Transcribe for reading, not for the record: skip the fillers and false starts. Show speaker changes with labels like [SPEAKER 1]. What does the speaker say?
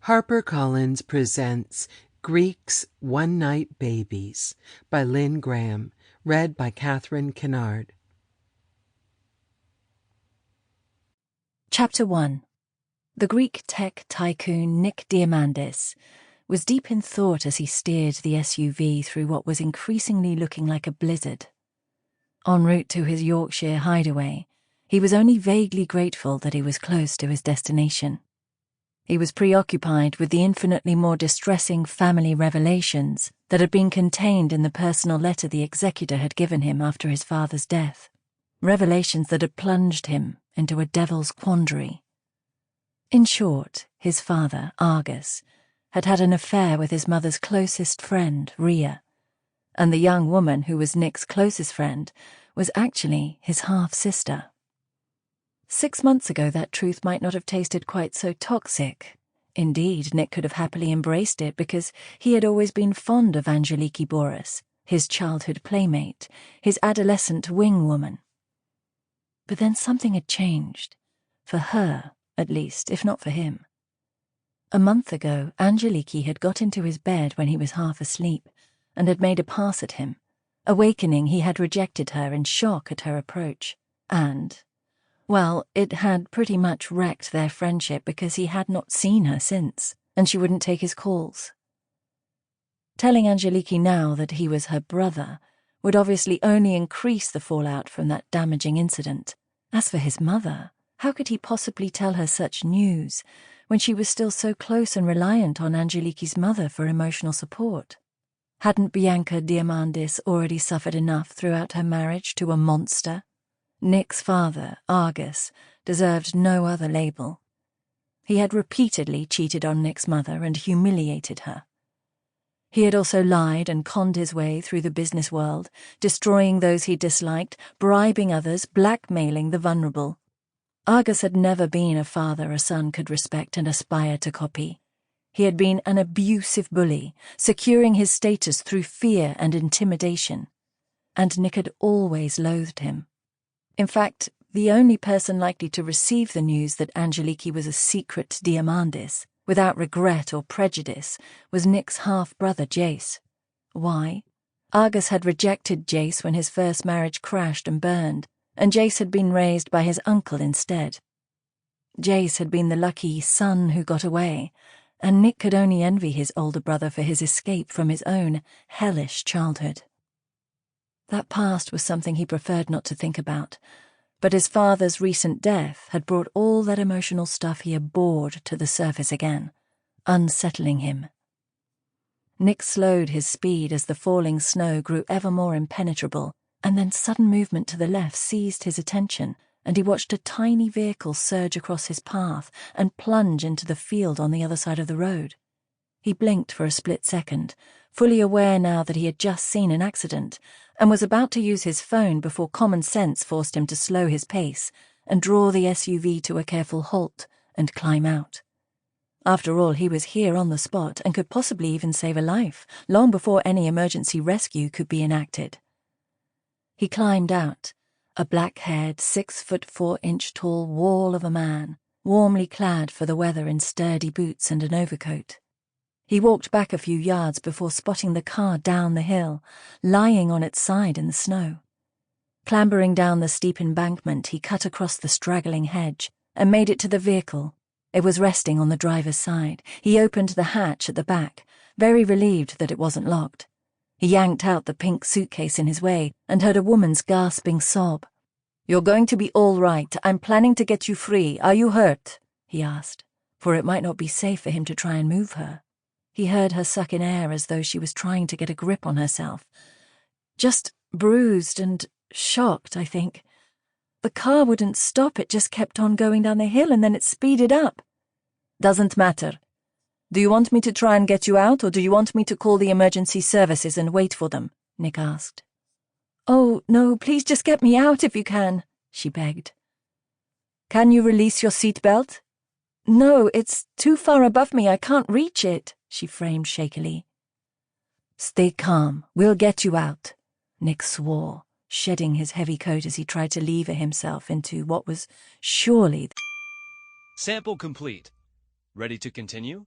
[SPEAKER 1] HarperCollins presents Greek's One-Night Babies by Lynne Graham, read by Katherine Kennard.
[SPEAKER 2] Chapter 1. The Greek tech tycoon Nick Diamandis was deep in thought as he steered the SUV through what was increasingly looking like a blizzard. En route to his Yorkshire hideaway, he was only vaguely grateful that he was close to his destination. He was preoccupied with the infinitely more distressing family revelations that had been contained in the personal letter the executor had given him after his father's death. Revelations that had plunged him into a devil's quandary. In short, his father, Argus, had had an affair with his mother's closest friend, Rhea, and the young woman who was Nick's closest friend was actually his half-sister. 6 months ago, that truth might not have tasted quite so toxic. Indeed, Nick could have happily embraced it because he had always been fond of Angeliki Boris, his childhood playmate, his adolescent wing woman. But then something had changed, for her, at least, if not for him. A month ago, Angeliki had got into his bed when he was half asleep and had made a pass at him. Awakening, he had rejected her in shock at her approach, and, well, it had pretty much wrecked their friendship because he had not seen her since, and she wouldn't take his calls. Telling Angeliki now that he was her brother would obviously only increase the fallout from that damaging incident. As for his mother, how could he possibly tell her such news when she was still so close and reliant on Angeliki's mother for emotional support? Hadn't Bianca Diamandis already suffered enough throughout her marriage to a monster? Nick's father, Argus, deserved no other label. He had repeatedly cheated on Nick's mother and humiliated her. He had also lied and conned his way through the business world, destroying those he disliked, bribing others, blackmailing the vulnerable. Argus had never been a father a son could respect and aspire to copy. He had been an abusive bully, securing his status through fear and intimidation. And Nick had always loathed him. In fact, the only person likely to receive the news that Angeliki was a secret Diamandis, without regret or prejudice, was Nick's half-brother Jace. Why? Argus had rejected Jace when his first marriage crashed and burned, and Jace had been raised by his uncle instead. Jace had been the lucky son who got away, and Nick could only envy his older brother for his escape from his own hellish childhood. That past was something he preferred not to think about, but his father's recent death had brought all that emotional stuff he abhorred to the surface again, unsettling him. Nick slowed his speed as the falling snow grew ever more impenetrable, and then sudden movement to the left seized his attention, and he watched a tiny vehicle surge across his path and plunge into the field on the other side of the road. He blinked for a split second, fully aware now that he had just seen an accident, and was about to use his phone before common sense forced him to slow his pace and draw the SUV to a careful halt and climb out. After all, he was here on the spot and could possibly even save a life, long before any emergency rescue could be enacted. He climbed out, a black-haired, 6'4" wall of a man, warmly clad for the weather in sturdy boots and an overcoat. He walked back a few yards before spotting the car down the hill, lying on its side in the snow. Clambering down the steep embankment, he cut across the straggling hedge and made it to the vehicle. It was resting on the driver's side. He opened the hatch at the back, very relieved that it wasn't locked. He yanked out the pink suitcase in his way and heard a woman's gasping sob. "You're going to be all right. I'm planning to get you free. Are you hurt?" he asked, for it might not be safe for him to try and move her. He heard her suck in air as though she was trying to get a grip on herself. "Just bruised and shocked, I think. The car wouldn't stop, it just kept on going down the hill and then it speeded up." "Doesn't matter. Do you want me to try and get you out, or do you want me to call the emergency services and wait for them?" Nick asked. "Oh, no, please just get me out if you can," she begged. "Can you release your seatbelt?" "No, it's too far above me, I can't reach it," she framed shakily. "Stay calm, we'll get you out," Nick swore, shedding his heavy coat as he tried to lever himself into what was surely...
[SPEAKER 3] Sample complete. Ready to continue?